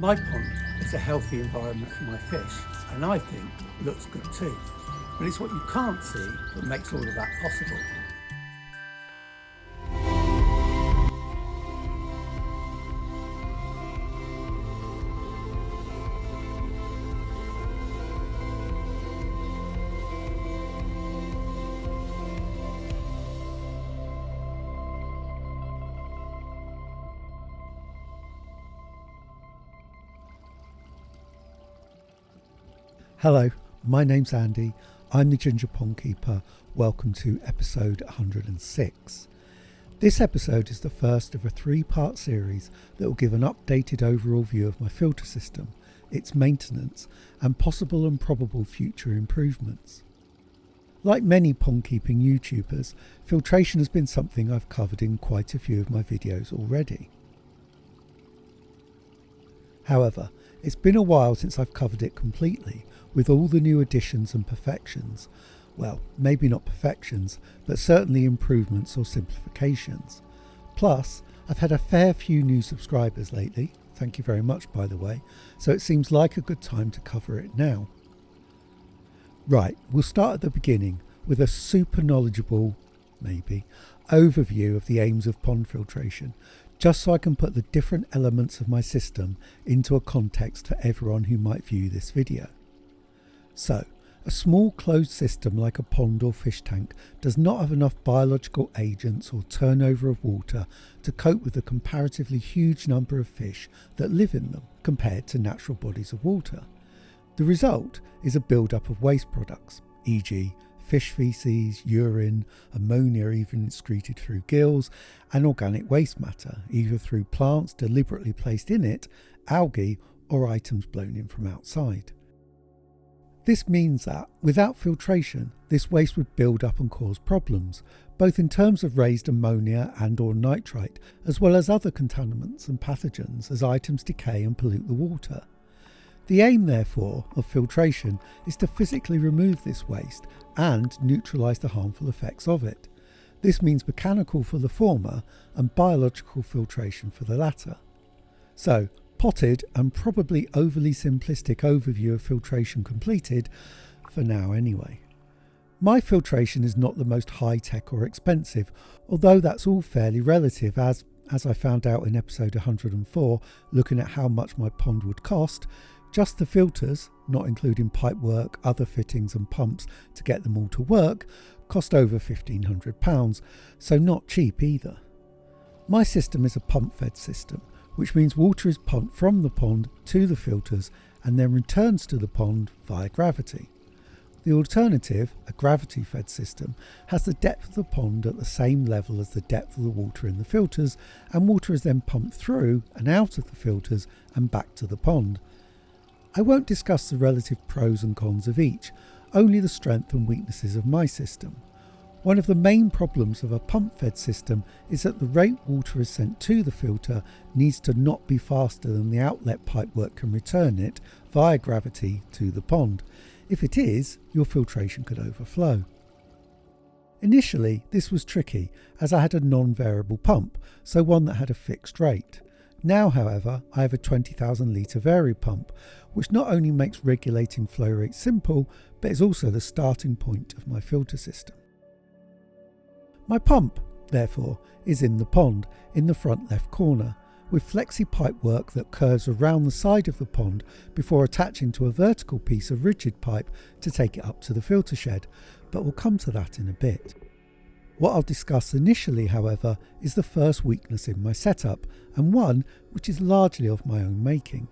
My pond is a healthy environment for my fish, and I think looks good too. But it's what you can't see that makes all of that possible. Hello, my name's Andy. I'm the Ginger Pond Keeper. Welcome to episode 106. This episode is the first of a 3-part series that will give an updated overall view of my filter system, its maintenance, and possible and probable future improvements. Like many pond keeping YouTubers, filtration has been something I've covered in quite a few of my videos already. However, it's been a while since I've covered it completely, with all the new additions and perfections. Well, maybe not perfections, but certainly improvements or simplifications. Plus, I've had a fair few new subscribers lately, thank you very much by the way, so it seems like a good time to cover it now. Right, we'll start at the beginning with a super knowledgeable, maybe, overview of the aims of pond filtration, just so I can put the different elements of my system into a context for everyone who might view this video. So, a small closed system like a pond or fish tank does not have enough biological agents or turnover of water to cope with the comparatively huge number of fish that live in them compared to natural bodies of water. The result is a build-up of waste products, e.g. fish feces, urine, ammonia even excreted through gills, and organic waste matter, either through plants deliberately placed in it, algae, or items blown in from outside. This means that, without filtration, this waste would build up and cause problems, both in terms of raised ammonia and or nitrite, as well as other contaminants and pathogens as items decay and pollute the water. The aim, therefore, of filtration is to physically remove this waste and neutralise the harmful effects of it. This means mechanical for the former and biological filtration for the latter. So, potted and probably overly simplistic overview of filtration completed, for now anyway. My filtration is not the most high-tech or expensive, although that's all fairly relative as I found out in episode 104, looking at how much my pond would cost. Just the filters, not including pipework, other fittings and pumps to get them all to work, cost over £1,500, so not cheap either. My system is a pump-fed system, which means water is pumped from the pond to the filters and then returns to the pond via gravity. The alternative, a gravity-fed system, has the depth of the pond at the same level as the depth of the water in the filters, and water is then pumped through and out of the filters and back to the pond. I won't discuss the relative pros and cons of each, only the strengths and weaknesses of my system. One of the main problems of a pump-fed system is that the rate water is sent to the filter needs to not be faster than the outlet pipework can return it via gravity to the pond. If it is, your filtration could overflow. Initially, this was tricky as I had a non-variable pump, so one that had a fixed rate. Now, however, I have a 20,000 litre vari pump, which not only makes regulating flow rate simple, but is also the starting point of my filter system. My pump, therefore, is in the pond, in the front left corner, with flexi pipework that curves around the side of the pond before attaching to a vertical piece of rigid pipe to take it up to the filter shed, but we'll come to that in a bit. What I'll discuss initially, however, is the first weakness in my setup, and one which is largely of my own making.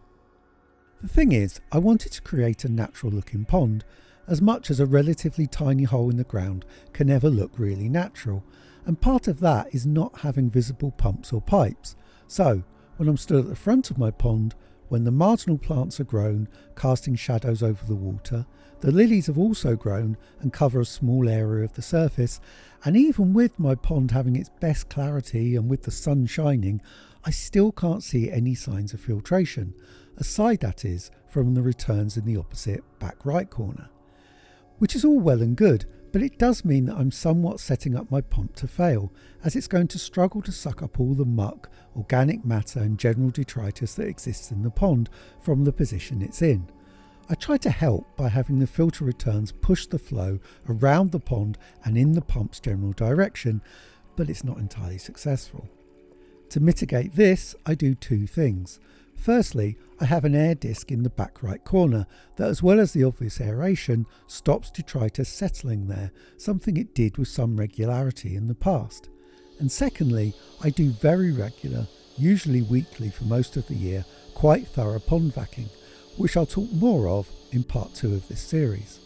The thing is, I wanted to create a natural looking pond, as much as a relatively tiny hole in the ground can ever look really natural, and part of that is not having visible pumps or pipes. So, when I'm stood at the front of my pond, when the marginal plants are grown, casting shadows over the water, the lilies have also grown and cover a small area of the surface, and even with my pond having its best clarity and with the sun shining, I still can't see any signs of filtration, aside that is from the returns in the opposite back right corner. Which is all well and good, But it does mean that I'm somewhat setting up my pump to fail, as it's going to struggle to suck up all the muck, organic matter and general detritus that exists in the pond from the position it's in. I try to help by having the filter returns push the flow around the pond and in the pump's general direction, but it's not entirely successful. To mitigate this, I do two things. Firstly, I have an air disc in the back right corner that, as well as the obvious aeration, stops detritus settling there, something it did with some regularity in the past. And secondly, I do very regular, usually weekly for most of the year, quite thorough pond vacuuming, which I'll talk more of in part 2 of this series.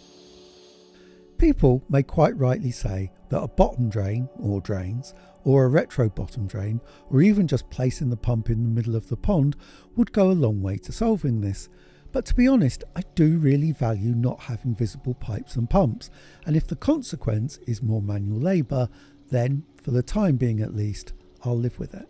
People may quite rightly say that a bottom drain, or drains, or a retro bottom drain, or even just placing the pump in the middle of the pond would go a long way to solving this. But to be honest, I do really value not having visible pipes and pumps, and if the consequence is more manual labour, then, for the time being at least, I'll live with it.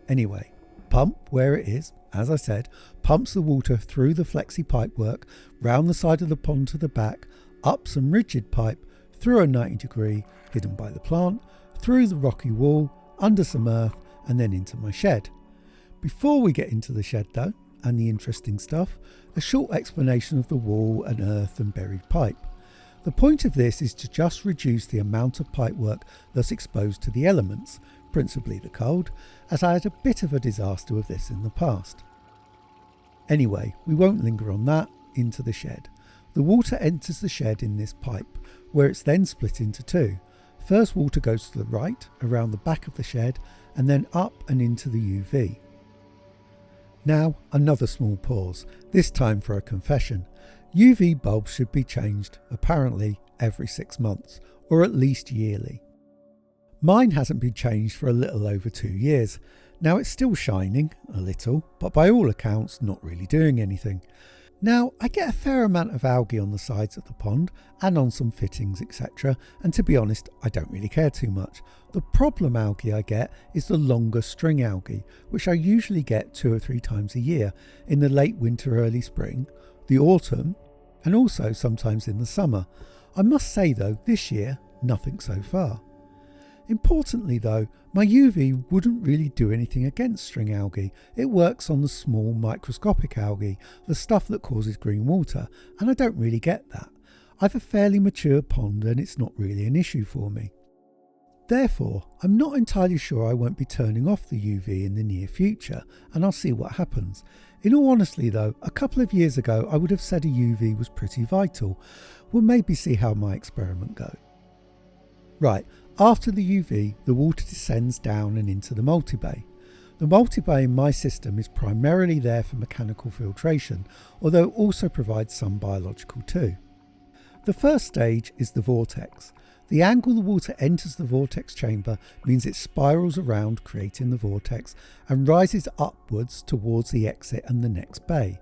Anyway, pump where it is, as I said, pumps the water through the flexi pipework, round the side of the pond to the back, up some rigid pipe, through a 90-degree, hidden by the plant, through the rocky wall, under some earth, and then into my shed. Before we get into the shed though, and the interesting stuff, a short explanation of the wall and earth and buried pipe. The point of this is to just reduce the amount of pipework that's exposed to the elements, principally the cold, as I had a bit of a disaster with this in the past. Anyway, we won't linger on that, into the shed. The water enters the shed in this pipe, where it's then split into two. First water goes to the right, around the back of the shed, and then up and into the UV. Now, another small pause, this time for a confession. UV bulbs should be changed, apparently, every 6 months, or at least yearly. Mine hasn't been changed for a little over 2 years. Now it's still shining, a little, but by all accounts not really doing anything. Now, I get a fair amount of algae on the sides of the pond and on some fittings, etc, and to be honest, I don't really care too much. The problem algae I get is the longer string algae, which I usually get 2 or 3 times a year, in the late winter, early spring, the autumn, and also sometimes in the summer. I must say though, this year, nothing so far. Importantly though, my UV wouldn't really do anything against string algae. It works on the small microscopic algae, the stuff that causes green water, and I don't really get that. I've a fairly mature pond and it's not really an issue for me. Therefore, I'm not entirely sure I won't be turning off the UV in the near future, and I'll see what happens. In all honesty though, a couple of years ago I would have said a UV was pretty vital. We'll maybe see how my experiment goes. Right. After the UV, the water descends down and into the multi-bay. The multi-bay in my system is primarily there for mechanical filtration, although it also provides some biological too. The first stage is the vortex. The angle the water enters the vortex chamber means it spirals around, creating the vortex, and rises upwards towards the exit and the next bay.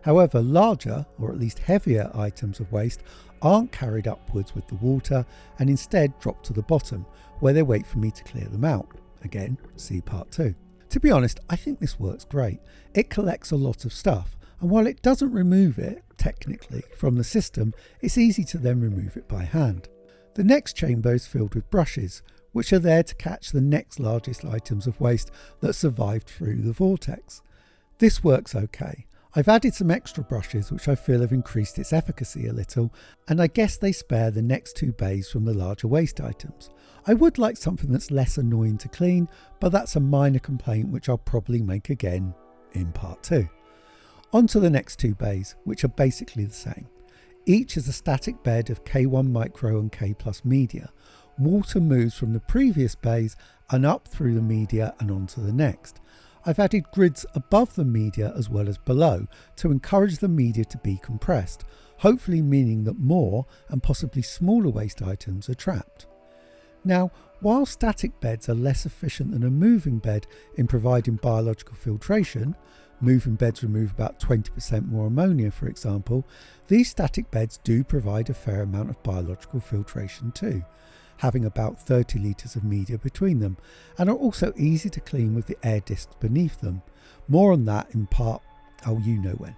However, larger, or at least heavier, items of waste aren't carried upwards with the water and instead drop to the bottom, where they wait for me to clear them out. Again, see part 2. To be honest, I think this works great. It collects a lot of stuff, and while it doesn't remove it, technically, from the system, it's easy to then remove it by hand. The next chamber is filled with brushes, which are there to catch the next largest items of waste that survived through the vortex. This works okay. I've added some extra brushes which I feel have increased its efficacy a little, and I guess they spare the next 2 bays from the larger waste items. I would like something that's less annoying to clean, but that's a minor complaint which I'll probably make again in part 2. On to the next 2 bays, which are basically the same. Each is a static bed of K1 micro and K plus media. Water moves from the previous bays and up through the media and onto the next. I've added grids above the media as well as below to encourage the media to be compressed, hopefully meaning that more and possibly smaller waste items are trapped. Now, while static beds are less efficient than a moving bed in providing biological filtration, moving beds remove about 20% more ammonia for example, these static beds do provide a fair amount of biological filtration too, having about 30 litres of media between them, and are also easy to clean with the air discs beneath them. More on that in part, you know when.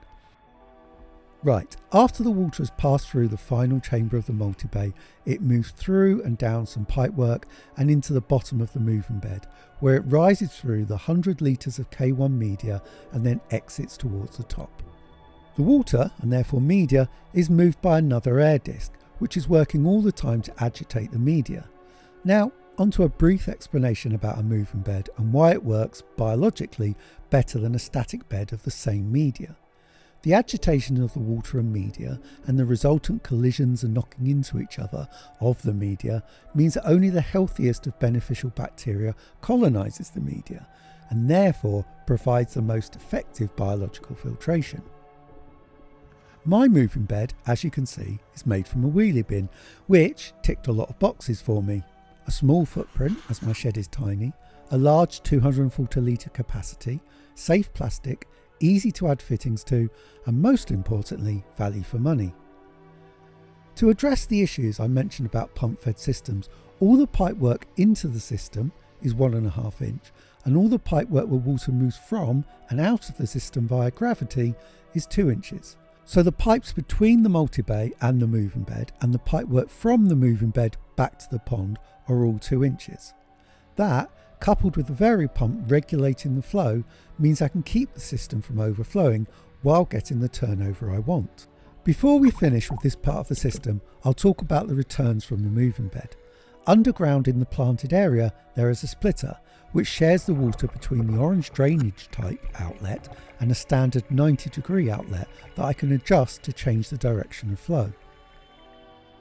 Right, after the water has passed through the final chamber of the multi-bay, it moves through and down some pipework and into the bottom of the moving bed, where it rises through the 100 litres of K1 media and then exits towards the top. The water, and therefore media, is moved by another air disc, which is working all the time to agitate the media. Now, onto a brief explanation about a moving bed and why it works biologically better than a static bed of the same media. The agitation of the water and media and the resultant collisions and knocking into each other of the media means that only the healthiest of beneficial bacteria colonises the media and therefore provides the most effective biological filtration. My moving bed, as you can see, is made from a wheelie bin, which ticked a lot of boxes for me. A small footprint, as my shed is tiny, a large 240 litre capacity, safe plastic, easy to add fittings to, and most importantly, value for money. To address the issues I mentioned about pump-fed systems, all the pipework into the system is 1.5 inch, and all the pipework where water moves from and out of the system via gravity is 2 inches. So the pipes between the multi-bay and the moving bed, and the pipework from the moving bed back to the pond are all 2 inches. That, coupled with the vary pump regulating the flow, means I can keep the system from overflowing while getting the turnover I want. Before we finish with this part of the system, I'll talk about the returns from the moving bed. Underground in the planted area there is a splitter which shares the water between the orange drainage type outlet and a standard 90-degree outlet that I can adjust to change the direction of flow.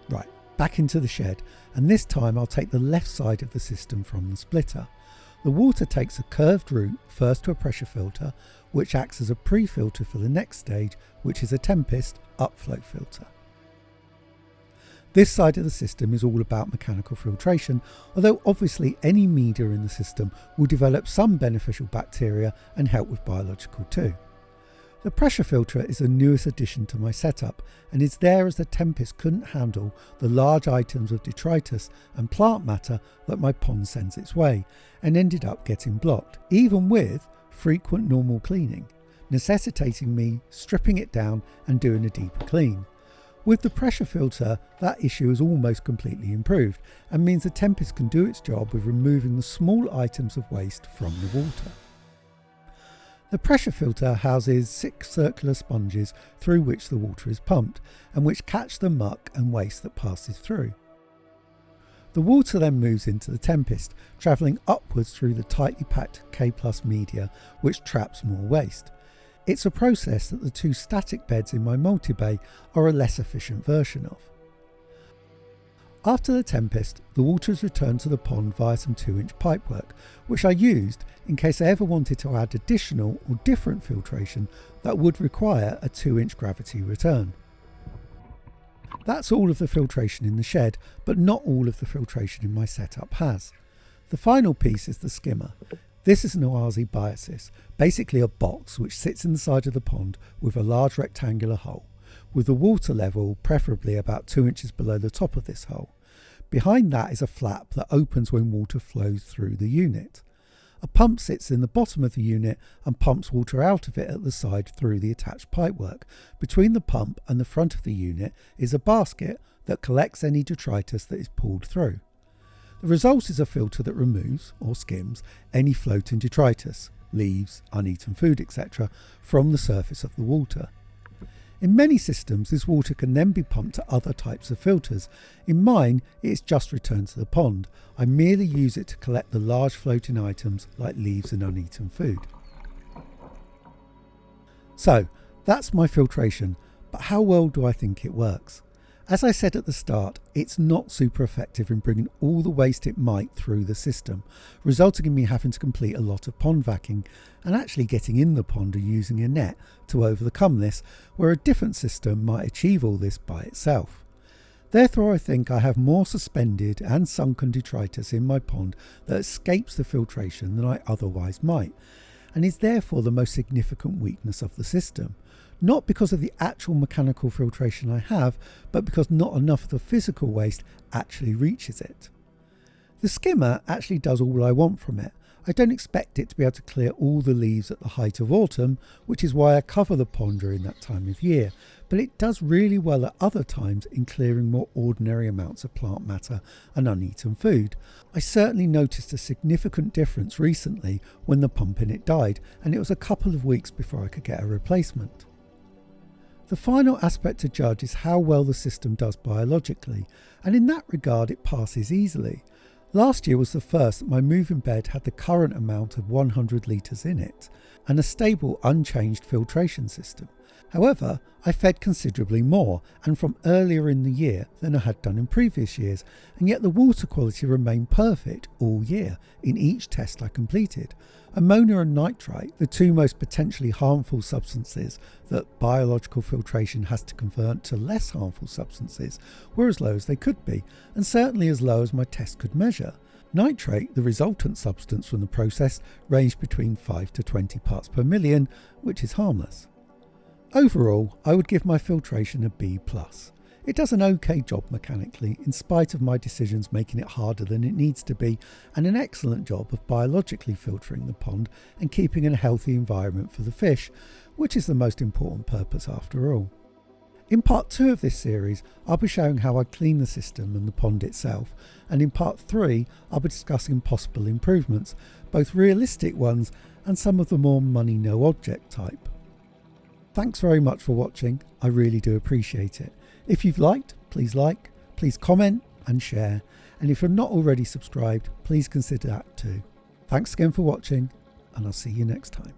Right, back into the shed, and this time I'll take the left side of the system from the splitter. The water takes a curved route first to a pressure filter, which acts as a pre-filter for the next stage, which is a tempest upflow filter. This side of the system is all about mechanical filtration, although obviously any media in the system will develop some beneficial bacteria and help with biological too. The pressure filter is the newest addition to my setup and is there as the tempest couldn't handle the large items of detritus and plant matter that my pond sends its way and ended up getting blocked, even with frequent normal cleaning, necessitating me stripping it down and doing a deeper clean. With the pressure filter, that issue is almost completely improved and means the tempest can do its job with removing the small items of waste from the water. The pressure filter houses 6 circular sponges through which the water is pumped and which catch the muck and waste that passes through. The water then moves into the tempest, travelling upwards through the tightly packed K+ media which traps more waste. It's a process that the 2 static beds in my multi-bay are a less efficient version of. After the tempest, the water is returned to the pond via some 2-inch pipework, which I used in case I ever wanted to add additional or different filtration that would require a 2-inch gravity return. That's all of the filtration in the shed, but not all of the filtration in my setup has. The final piece is the skimmer. This is an Oase biosis, basically a box which sits in the side of the pond with a large rectangular hole, with the water level preferably about 2 inches below the top of this hole. Behind that is a flap that opens when water flows through the unit. A pump sits in the bottom of the unit and pumps water out of it at the side through the attached pipework. Between the pump and the front of the unit is a basket that collects any detritus that is pulled through. The result is a filter that removes, or skims, any floating detritus, leaves, uneaten food, etc. from the surface of the water. In many systems, this water can then be pumped to other types of filters. In mine, it is just returned to the pond. I merely use it to collect the large floating items like leaves and uneaten food. So, that's my filtration, but how well do I think it works? As I said at the start, it's not super effective in bringing all the waste it might through the system, resulting in me having to complete a lot of pond vacuuming and actually getting in the pond and using a net to overcome this, where a different system might achieve all this by itself. Therefore, I think I have more suspended and sunken detritus in my pond that escapes the filtration than I otherwise might, and is therefore the most significant weakness of the system. Not because of the actual mechanical filtration I have, but because not enough of the physical waste actually reaches it. The skimmer actually does all I want from it. I don't expect it to be able to clear all the leaves at the height of autumn, which is why I cover the pond during that time of year, but it does really well at other times in clearing more ordinary amounts of plant matter and uneaten food. I certainly noticed a significant difference recently when the pump in it died, and it was a couple of weeks before I could get a replacement. The final aspect to judge is how well the system does biologically, and in that regard it passes easily. Last year was the first that my moving bed had the current amount of 100 litres in it, and a stable unchanged filtration system. However, I fed considerably more, and from earlier in the year than I had done in previous years, and yet the water quality remained perfect all year in each test I completed. Ammonia and nitrite, the two most potentially harmful substances that biological filtration has to convert to less harmful substances, were as low as they could be, and certainly as low as my test could measure. Nitrate, the resultant substance from the process, ranged between 5 to 20 parts per million, which is harmless. Overall, I would give my filtration a B+. It does an okay job mechanically, in spite of my decisions making it harder than it needs to be, and an excellent job of biologically filtering the pond and keeping a healthy environment for the fish, which is the most important purpose after all. In part 2 of this series, I'll be showing how I clean the system and the pond itself, and in part 3, I'll be discussing possible improvements, both realistic ones and some of the more money no object type. Thanks very much for watching, I really do appreciate it. If you've liked, please comment and share, and if you're not already subscribed, please consider that too. Thanks again for watching, and I'll see you next time.